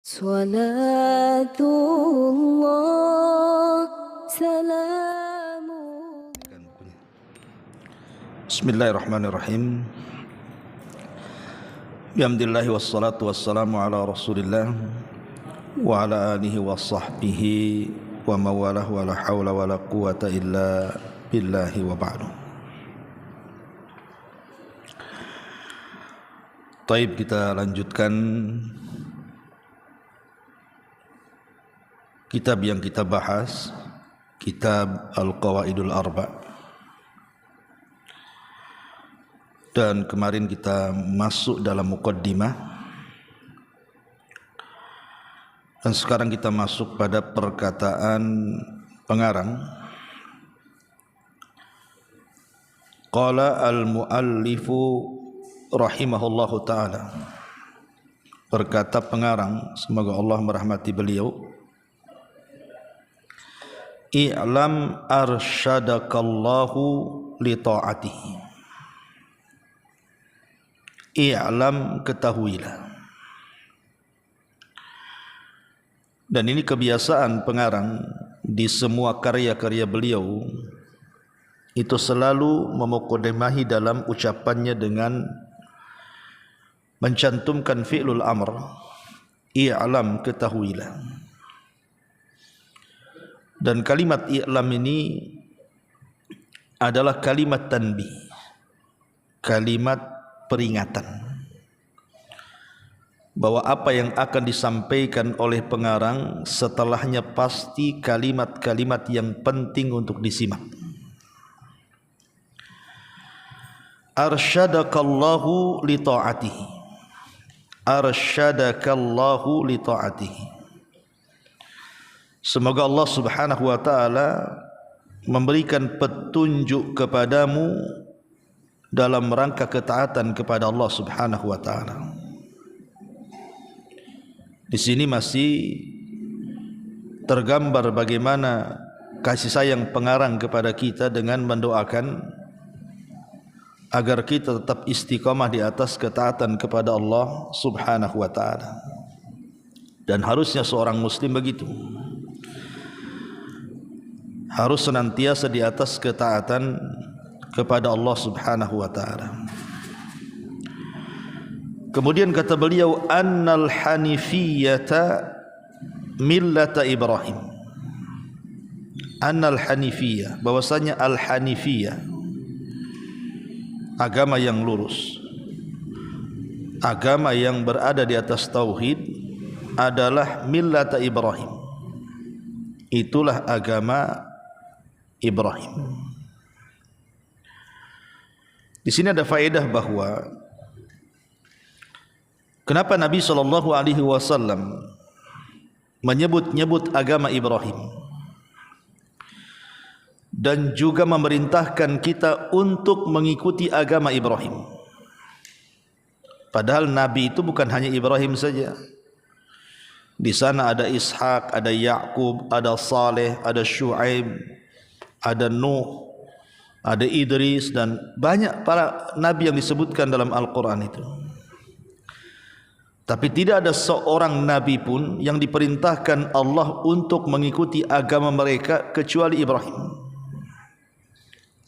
Salatullah salamu. Bismillahirrahmanirrahim. Bihamdillahi wassalatu wassalamu ala rasulillah wa ala alihi wa sahbihi wa mawalah wa la hawla wa la quwata illa billahi wa ba'du. Taib, kita lanjutkan kitab yang kita bahas, kitab Al-Qawaidul Arba'. Dan kemarin kita masuk dalam muqaddimah, dan sekarang kita masuk pada perkataan pengarang. Qala al-muallifu rahimahullahu ta'ala, berkata pengarang, semoga Allah merahmati beliau, i'lam arsyadakallahu li ta'atihi. I'lam, ketahuilah. Dan ini kebiasaan pengarang di semua karya-karya beliau, itu selalu memukaddimahi dalam ucapannya dengan mencantumkan fi'lul amr, i'lam, ketahuilah. Dan kalimat i'lam ini adalah kalimat tanbih, kalimat peringatan bahwa apa yang akan disampaikan oleh pengarang setelahnya pasti kalimat-kalimat yang penting untuk disimak. Arsyadakallahu li ta'atihi, arsyadakallahu li ta'atihi. Semoga Allah subhanahu wa ta'ala memberikan petunjuk kepadamu dalam rangka ketaatan kepada Allah subhanahu wa ta'ala. Di sini masih tergambar bagaimana kasih sayang pengarang kepada kita dengan mendoakan agar kita tetap istiqamah di atas ketaatan kepada Allah subhanahu wa ta'ala. Dan harusnya seorang muslim begitu, harus senantiasa di atas ketaatan kepada Allah subhanahu wa ta'ala. Kemudian kata beliau, annal hanifiyata millata Ibrahim. Annal hanifiyah, bahwasanya al-hanifiyah, agama yang lurus, agama yang berada di atas tauhid, adalah millata Ibrahim. Itulah agama Ibrahim. Di sini ada faedah bahwa kenapa Nabi SAW menyebut-nyebut agama Ibrahim dan juga memerintahkan kita untuk mengikuti agama Ibrahim. Padahal Nabi itu bukan hanya Ibrahim saja. Di sana ada Ishak, ada Ya'qub, ada Saleh, ada Syu'aib, ada Nuh, ada Idris, dan banyak para nabi yang disebutkan dalam Al-Quran itu. Tapi tidak ada seorang nabi pun yang diperintahkan Allah untuk mengikuti agama mereka kecuali Ibrahim.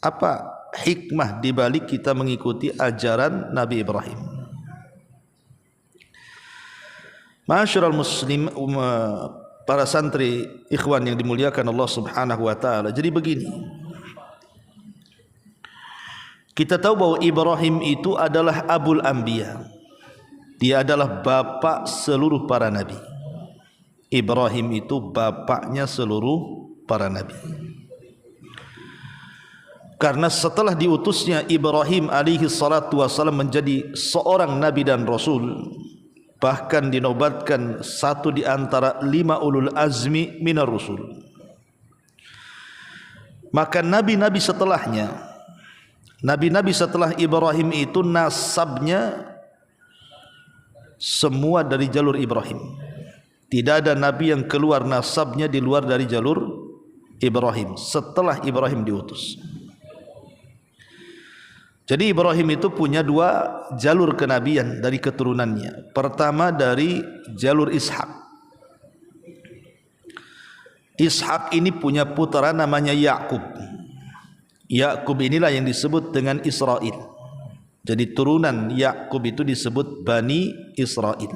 Apa hikmah di balik kita mengikuti ajaran Nabi Ibrahim? Ma'asyiral muslim, para santri ikhwan yang dimuliakan Allah subhanahu wa ta'ala. Jadi begini, kita tahu bahwa Ibrahim itu adalah Abul Anbiya. Dia adalah bapak seluruh para nabi. Ibrahim itu bapaknya seluruh para nabi. Karena setelah diutusnya Ibrahim alaihi salatu wassalam menjadi seorang nabi dan rasul, bahkan dinobatkan satu di antara 5 ulul azmi minar rusul, maka nabi-nabi setelahnya, nabi-nabi setelah Ibrahim itu nasabnya semua dari jalur Ibrahim. Tidak ada nabi yang keluar nasabnya di luar dari jalur Ibrahim setelah Ibrahim diutus. Jadi Ibrahim itu punya dua jalur kenabian dari keturunannya. Pertama dari jalur Ishak. Ishak ini punya putera namanya Yakub. Yakub inilah yang disebut dengan Israel. Jadi turunan Yakub itu disebut Bani Israel.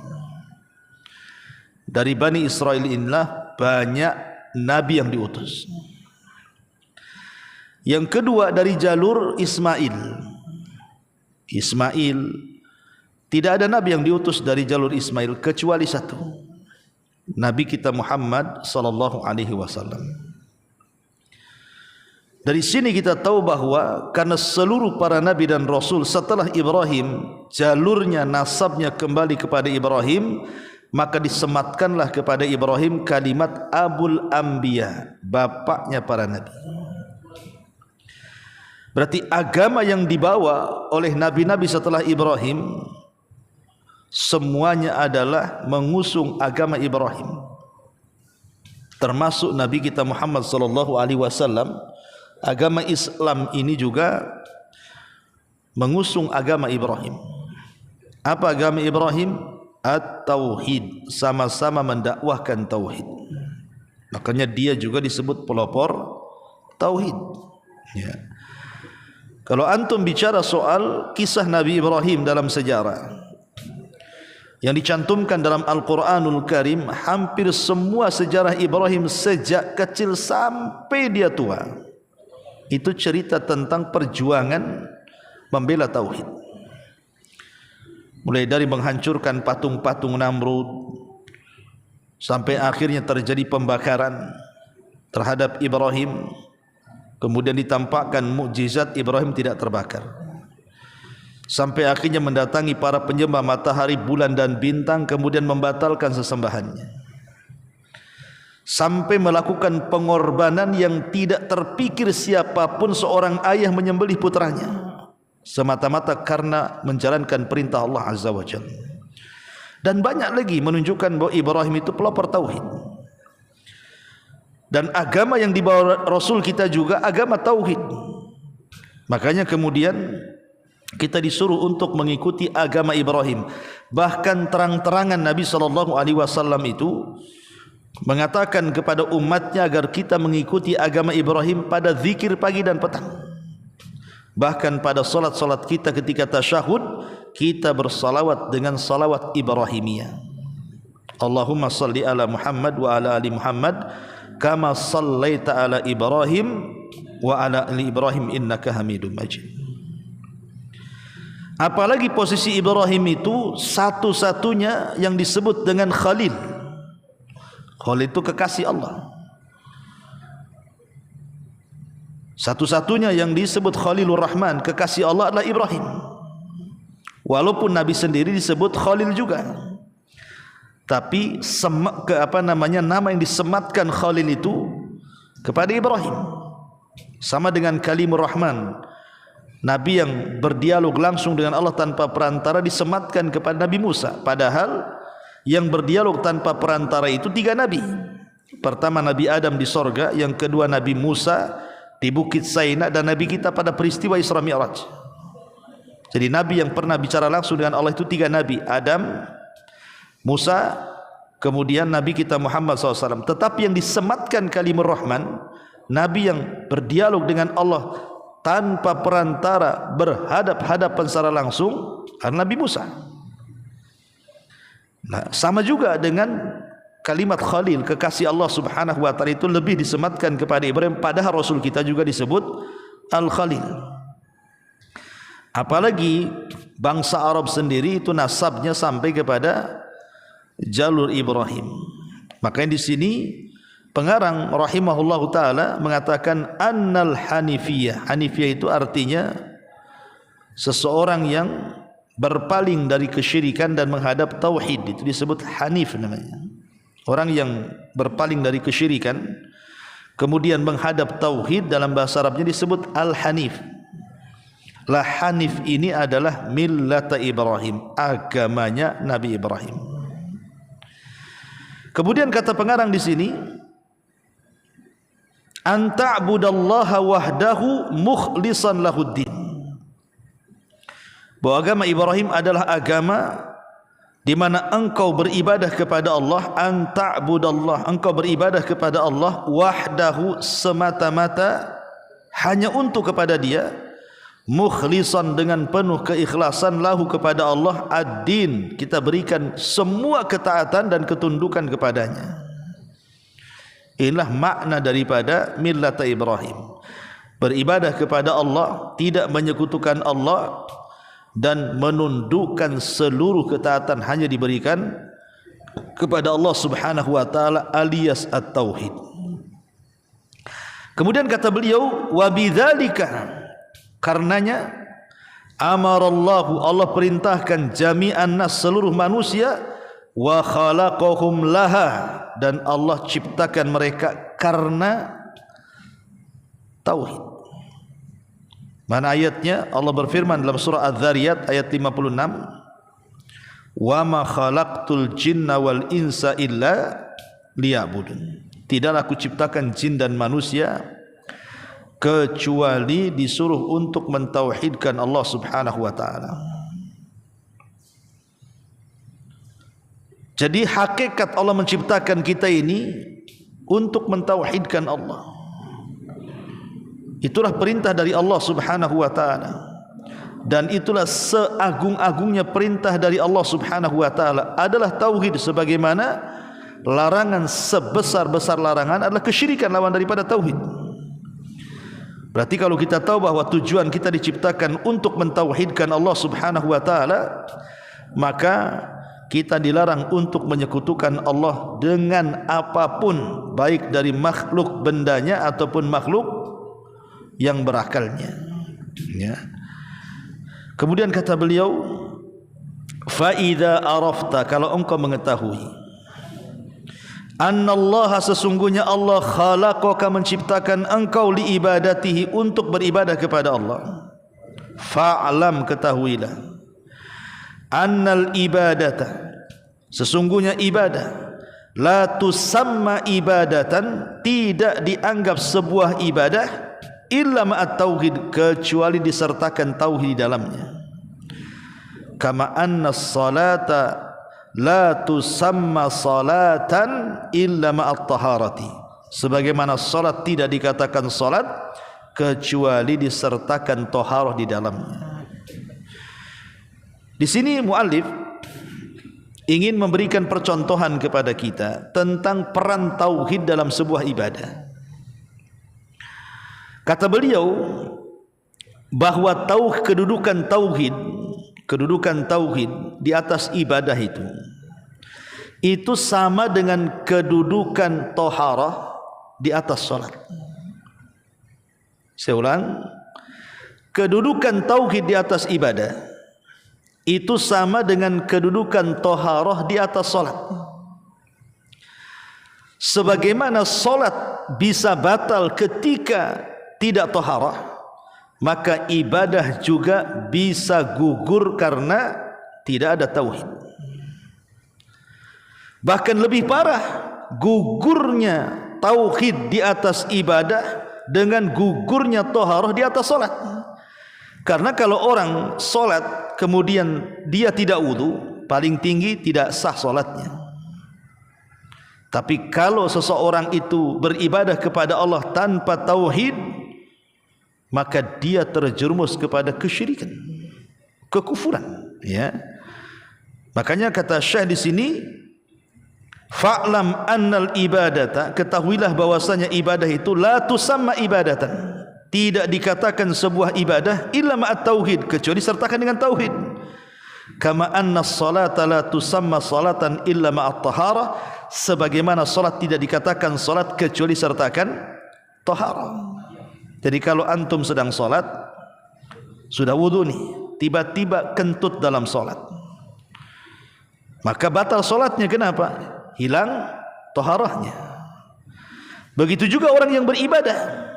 Dari Bani Israel inilah banyak nabi yang diutus. Yang kedua dari jalur Ismail. Ismail, tidak ada nabi yang diutus dari jalur Ismail kecuali satu, Nabi kita Muhammad sallallahu alaihi wasallam. Dari sini kita tahu bahwa karena seluruh para nabi dan rasul setelah Ibrahim jalurnya, nasabnya kembali kepada Ibrahim, maka disematkanlah kepada Ibrahim kalimat Abul Anbiya, bapaknya para nabi. Berarti agama yang dibawa oleh nabi-nabi setelah Ibrahim semuanya adalah mengusung agama Ibrahim. Termasuk Nabi kita Muhammad sallallahu alaihi wasallam, agama Islam ini juga mengusung agama Ibrahim. Apa agama Ibrahim? At-tauhid, sama-sama mendakwahkan tauhid. Makanya dia juga disebut pelopor tauhid. Ya. Kalau antum bicara soal kisah Nabi Ibrahim dalam sejarah yang dicantumkan dalam Al-Quranul Karim, hampir semua sejarah Ibrahim sejak kecil sampai dia tua itu cerita tentang perjuangan membela tauhid. Mulai dari menghancurkan patung-patung Namrud sampai akhirnya terjadi pembakaran terhadap Ibrahim. Kemudian ditampakkan mukjizat Ibrahim tidak terbakar. Sampai akhirnya mendatangi para penyembah matahari, bulan dan bintang, kemudian membatalkan sesembahannya. Sampai melakukan pengorbanan yang tidak terpikir siapapun seorang ayah menyembelih putranya, semata-mata karena menjalankan perintah Allah Azza wa Jalla. Dan banyak lagi menunjukkan bahwa Ibrahim itu pelopor tauhid. Dan agama yang dibawa Rasul kita juga agama tauhid. Makanya kemudian kita disuruh untuk mengikuti agama Ibrahim. Bahkan terang-terangan Nabi SAW itu mengatakan kepada umatnya agar kita mengikuti agama Ibrahim pada zikir pagi dan petang. Bahkan pada salat-salat kita ketika tasyahud, kita bersalawat dengan salawat Ibrahimiyah. Allahumma salli ala Muhammad wa ala ali Muhammad kama sallaita ala Ibrahim wa ala ali Ibrahim innaka Hamidum Majid. Apalagi posisi Ibrahim itu satu-satunya yang disebut dengan Khalil. Khalil itu kekasih Allah. Satu-satunya yang disebut Khalilur Rahman, kekasih Allah, adalah Ibrahim. Walaupun Nabi sendiri disebut Khalil juga, tapi nama yang disematkan Khalil itu kepada Ibrahim. Sama dengan Kalimur Rahman, Nabi yang berdialog langsung dengan Allah tanpa perantara disematkan kepada Nabi Musa. Padahal yang berdialog tanpa perantara itu 3 Nabi. Pertama Nabi Adam di sorga, yang kedua Nabi Musa di Bukit Saina, dan Nabi kita pada peristiwa Isra Mi'raj. Jadi Nabi yang pernah bicara langsung dengan Allah itu 3 Nabi, Adam, Musa, kemudian Nabi kita Muhammad SAW. Tetapi yang disematkan Kalimur Rahman, Nabi yang berdialog dengan Allah tanpa perantara, berhadap-hadapan secara langsung, adalah Nabi Musa. Nah, sama juga dengan kalimat Khalil, kekasih Allah Subhanahu wa taala, itu lebih disematkan kepada Ibrahim, padahal Rasul kita juga disebut Al-Khalil. Apalagi bangsa Arab sendiri itu nasabnya sampai kepada jalur Ibrahim. Makanya di sini pengarang rahimahullahu taala mengatakan annal hanifiyah. Hanifiyah itu artinya seseorang yang berpaling dari kesyirikan dan menghadap tauhid, itu disebut hanif namanya. Orang yang berpaling dari kesyirikan kemudian menghadap tauhid, dalam bahasa Arabnya disebut al-hanif. La hanif ini adalah millata Ibrahim, agamanya Nabi Ibrahim. Kemudian kata pengarang di sini, an ta'budallaha wahdahu mukhlishan lahuddin. Bahwa agama Ibrahim adalah agama di mana engkau beribadah kepada Allah, an ta'budallah, engkau beribadah kepada Allah wahdahu, semata-mata hanya untuk kepada Dia, mukhlisan, dengan penuh keikhlasan, lahu, kepada Allah, ad-din, kita berikan semua ketaatan dan ketundukan kepadanya. Inilah makna daripada millata Ibrahim, beribadah kepada Allah, tidak menyekutukan Allah, dan menundukkan seluruh ketaatan hanya diberikan kepada Allah Subhanahu wa taala, alias at-tauhid. Kemudian kata beliau, wa bidzalika, karenanya amarallahu, Allah perintahkan, jami'an nas, seluruh manusia, wa khalaqahum laha, dan Allah ciptakan mereka karena tauhid. Mana ayatnya? Allah berfirman dalam surah Az-Zariyat ayat 56, wa ma khalaqtul jinna wal insa illa liya'budun, tidaklah aku ciptakan jin dan manusia kecuali disuruh untuk mentauhidkan Allah Subhanahu wa taala. Jadi hakikat Allah menciptakan kita ini untuk mentauhidkan Allah. Itulah perintah dari Allah Subhanahu wa taala, dan itulah seagung-agungnya perintah dari Allah Subhanahu wa taala adalah tauhid, sebagaimana larangan sebesar-besar larangan adalah kesyirikan, lawan daripada tauhid. Berarti kalau kita tahu bahwa tujuan kita diciptakan untuk mentauhidkan Allah Subhanahu wa taala, maka kita dilarang untuk menyekutukan Allah dengan apapun, baik dari makhluk bendanya ataupun makhluk yang berakalnya, ya. Kemudian kata beliau, fa idza arafta, kalau engkau mengetahui, annallaha, sesungguhnya Allah, khalaqaka, menciptakan engkau, li ibadatihi, untuk beribadah kepada Allah, fa'lam, ketahuilah, annal ibadata, sesungguhnya ibadah, la tusamma ibadatan, tidak dianggap sebuah ibadah, illa ma'at tauhid, kecuali disertakan tauhid di dalamnya. Kama anna salata la tusamma salatan illa ma'at taharati, sebagaimana salat tidak dikatakan salat kecuali disertakan taharah di dalamnya. Di sini muallif ingin memberikan percontohan kepada kita tentang peran tauhid dalam sebuah ibadah. Kata beliau bahwa kedudukan tauhid di atas ibadah itu sama dengan kedudukan taharah di atas salat. Saya ulang, kedudukan tauhid di atas ibadah itu sama dengan kedudukan taharah di atas salat. Sebagaimana salat bisa batal ketika tidak taharah, maka ibadah juga bisa gugur karena tidak ada tauhid. Bahkan lebih parah, gugurnya tauhid di atas ibadah dengan gugurnya taharah di atas salat. Karena kalau orang salat kemudian dia tidak wudu, paling tinggi tidak sah salatnya. Tapi kalau seseorang itu beribadah kepada Allah tanpa tauhid, maka dia terjerumus kepada kesyirikan, kekufuran, ya. Makanya kata Syekh di sini, fa'lam annal ibadata, ketahuilah bahwasanya ibadah itu la tusamma ibadatan, tidak dikatakan sebuah ibadah illa ma'at tauhid, kecuali sertakan dengan tauhid. Kama anna salata la tusamma salatan illa ma'at taharah, sebagaimana salat tidak dikatakan salat kecuali sertakan taharah. Jadi kalau antum sedang salat, sudah wudu nih, tiba-tiba kentut dalam salat, maka batal salatnya. Kenapa? Hilang taharahnya. Begitu juga orang yang beribadah,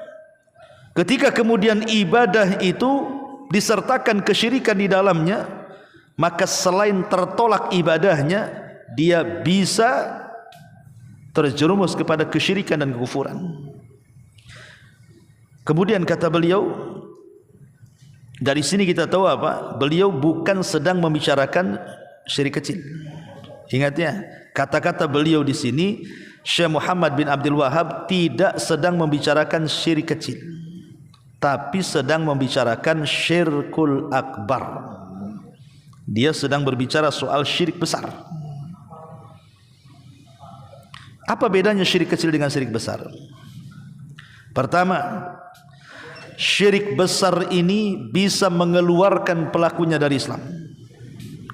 ketika kemudian ibadah itu disertakan kesyirikan di dalamnya, maka selain tertolak ibadahnya, dia bisa terjerumus kepada kesyirikan dan kekufuran. Kemudian kata beliau, dari sini kita tahu apa? Beliau bukan sedang membicarakan syirik kecil. Ingat ya, kata-kata beliau di sini Syekh Muhammad bin Abdul Wahab tidak sedang membicarakan syirik kecil, tapi sedang membicarakan syirkul akbar. Dia sedang berbicara soal syirik besar. Apa bedanya syirik kecil dengan syirik besar? Pertama, syirik besar ini bisa mengeluarkan pelakunya dari Islam.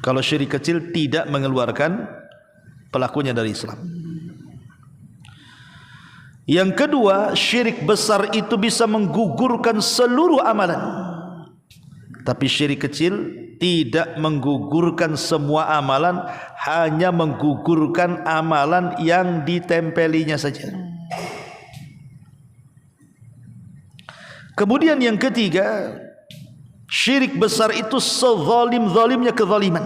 Kalau syirik kecil tidak mengeluarkan pelakunya dari Islam. Yang kedua, syirik besar itu bisa menggugurkan seluruh amalan. Tapi syirik kecil tidak menggugurkan semua amalan, hanya menggugurkan amalan yang ditempelinya saja. Kemudian yang ketiga, syirik besar itu sezalim-zalimnya kezaliman.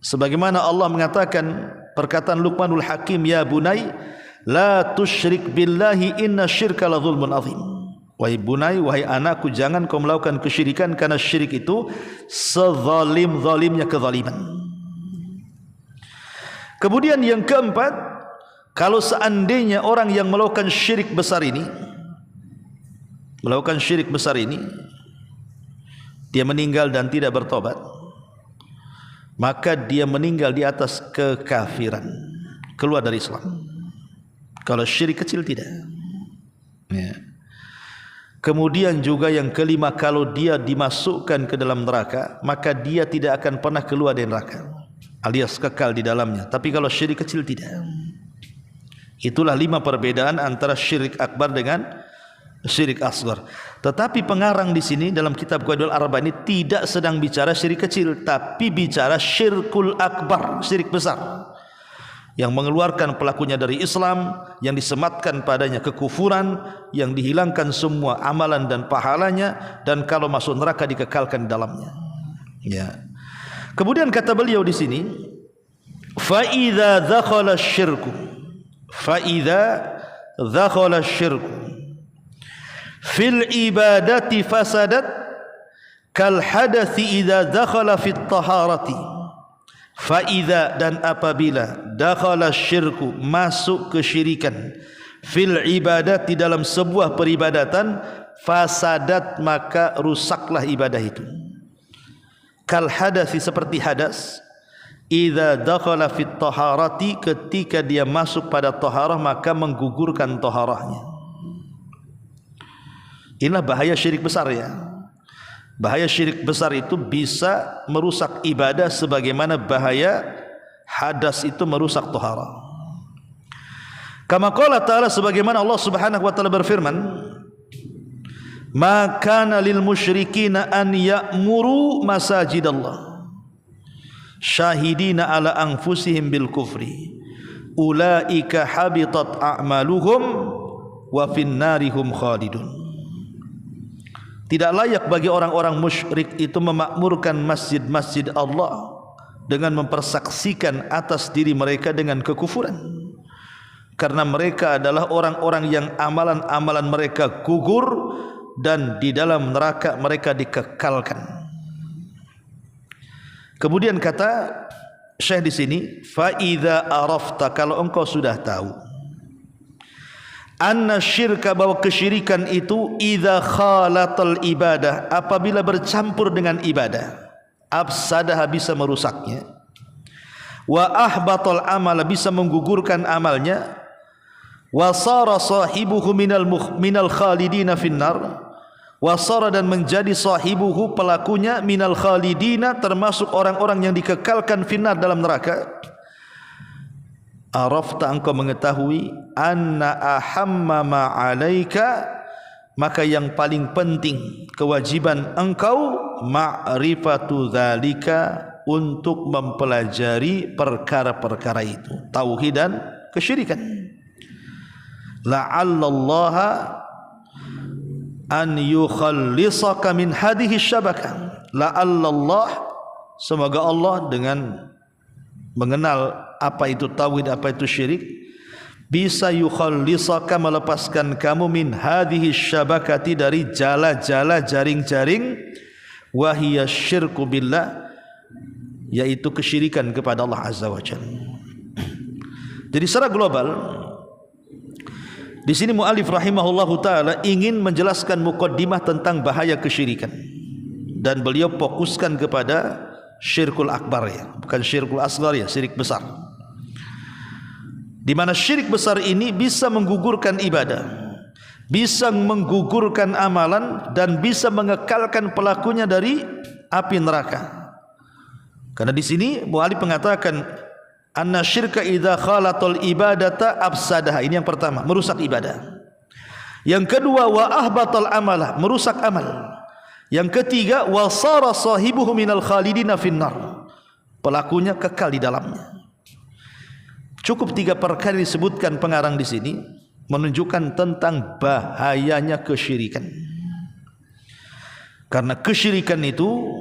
Sebagaimana Allah mengatakan perkataan Luqmanul Hakim, ya bunai la tusyrik billahi inna syirka la zulmun azim. Wahai bunai, wahai anakku, jangan kau melakukan kesyirikan, karena syirik itu sezalim-zalimnya kezaliman. Kemudian yang keempat, kalau seandainya orang yang melakukan syirik besar ini, dia meninggal dan tidak bertobat, maka dia meninggal di atas kekafiran, keluar dari Islam. Kalau syirik kecil tidak ya. Kemudian juga yang kelima, kalau dia dimasukkan ke dalam neraka, maka dia tidak akan pernah keluar dari neraka, alias kekal di dalamnya. Tapi kalau syirik kecil tidak. Itulah 5 perbedaan antara syirik akbar dengan syirik asghar. Tetapi pengarang di sini dalam kitab Qawaidul Arba'ah ini tidak sedang bicara syirik kecil, tapi bicara syirkul akbar, syirik besar, yang mengeluarkan pelakunya dari Islam, yang disematkan padanya kekufuran, yang dihilangkan semua amalan dan pahalanya, dan kalau masuk neraka dikekalkan di dalamnya. Ya. Kemudian kata beliau di sini, fa idza dzakhala syirku, fil ibadati fasadat kal hadathi idza dzakhala fit taharati. Faida, dan apabila dakhala syirku, masuk kesyirikan, fil ibadat, di dalam sebuah peribadatan, fasadat, maka rusaklah ibadah itu. Kal hadathi, seperti hadas, idza dakhala fit taharati, ketika dia masuk pada taharah maka menggugurkan taharahnya. Inilah bahaya syirik besar ya. Bahaya syirik besar itu bisa merusak ibadah sebagaimana bahaya hadas itu merusak taharah. Kama qala ta'ala, sebagaimana Allah Subhanahu wa taala berfirman, ma kana lil musyrikina an ya'muru masajidallah syahidina ala anfusihim bil kufri ulaika habitat a'maluhum wa fin narihum khalidun. Tidak layak bagi orang-orang musyrik itu memakmurkan masjid-masjid Allah dengan mempersaksikan atas diri mereka dengan kekufuran, karena mereka adalah orang-orang yang amalan-amalan mereka gugur dan di dalam neraka mereka dikekalkan. Kemudian kata Syekh di sini, fa idza arafta, kalau engkau sudah tahu, anna syirka, bahwa kesyirikan itu, idza khalatal ibadah, apabila bercampur dengan ibadah, afsadah, bisa merusaknya, wa ahbatal amal, bisa menggugurkan amalnya, wa sara sahibuhu minal khalidina finnar, wa sara, dan menjadi sahibuhu, pelakunya, minal khalidina, termasuk orang-orang yang dikekalkan finnar, dalam neraka. Arafta, engkau mengetahui, anna ahamma ma'alaika, maka yang paling penting, kewajiban engkau, ma'rifatu dzalika, untuk mempelajari perkara-perkara itu, tauhid dan kesyirikan. La'allallaha an yukhallisaka min hadhihi syabakah. La'allallah, semoga Allah dengan mengenal apa itu tauhid, apa itu syirik, bisa yukhallisaka, melepaskan kamu, min hadhihi syabakati, dari jala-jala, jaring-jaring, wahiyya syirku billah, yaitu kesyirikan kepada Allah Azza wa Jalla. Jadi secara global di sini muallif rahimahullahu taala ingin menjelaskan muqaddimah tentang bahaya kesyirikan, dan beliau fokuskan kepada syirkul akbar ya, bukan syirkul asghar ya, syirik besar. Di mana syirik besar ini bisa menggugurkan ibadah, bisa menggugurkan amalan, dan bisa mengekalkan pelakunya dari api neraka. Karena di sini muallif mengatakan anna syirka idza khalatal ibadata afsadaha. Ini yang pertama, merusak ibadah. Yang kedua, wa ahbatal amala, merusak amal. Yang ketiga, wa sara sahibuhu minal khalidina finnar, pelakunya kekal di dalamnya. Cukup 3 perkara disebutkan pengarang di sini menunjukkan tentang bahayanya kesyirikan. Karena kesyirikan itu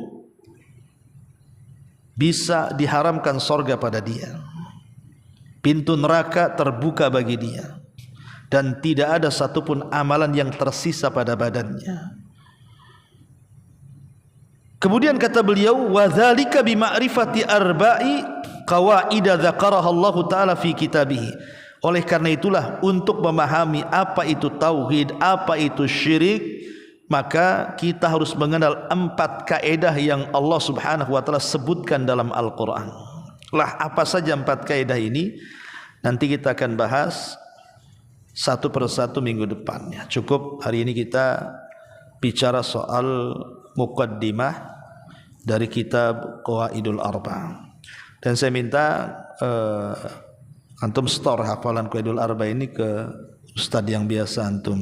bisa diharamkan sorga pada dia, pintu neraka terbuka bagi dia, dan tidak ada satupun amalan yang tersisa pada badannya. Kemudian kata beliau, wa dzalika bi ma'rifati arba'i qawaida dzakaraha Allah taala fi kitabih. Oleh karena itulah, untuk memahami apa itu tauhid, apa itu syirik, maka kita harus mengenal 4 kaedah yang Allah Subhanahu wa taala sebutkan dalam Al-Qur'an. Lah, apa saja 4 kaedah ini? Nanti kita akan bahas satu persatu minggu depan ya. Cukup hari ini kita bicara soal muqaddimah dari kitab Qawaidul Arba'. Dan saya minta antum store hafalan Qawaidul Arba' ini ke ustadz yang biasa antum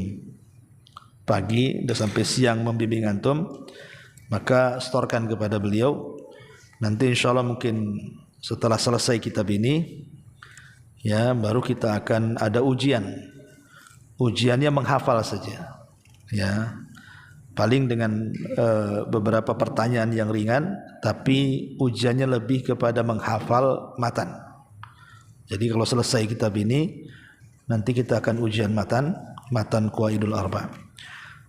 pagi dan sampai siang membimbing antum, maka storekan kepada beliau. Nanti insyaallah mungkin setelah selesai kitab ini ya, baru kita akan ada ujian. Ujiannya menghafal saja ya, paling dengan beberapa pertanyaan yang ringan, tapi ujiannya lebih kepada menghafal matan. Jadi kalau selesai kitab ini, nanti kita akan ujian matan Qawaidul Arba'.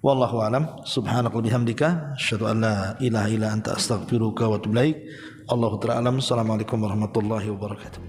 Wallahu a'lam. Subhanaka wa bihamdika asyhadu an la ilaha illa anta astaghfiruka wa atubu ilaik. Allahu ta'ala alam. Assalamualaikum warahmatullahi wabarakatuh.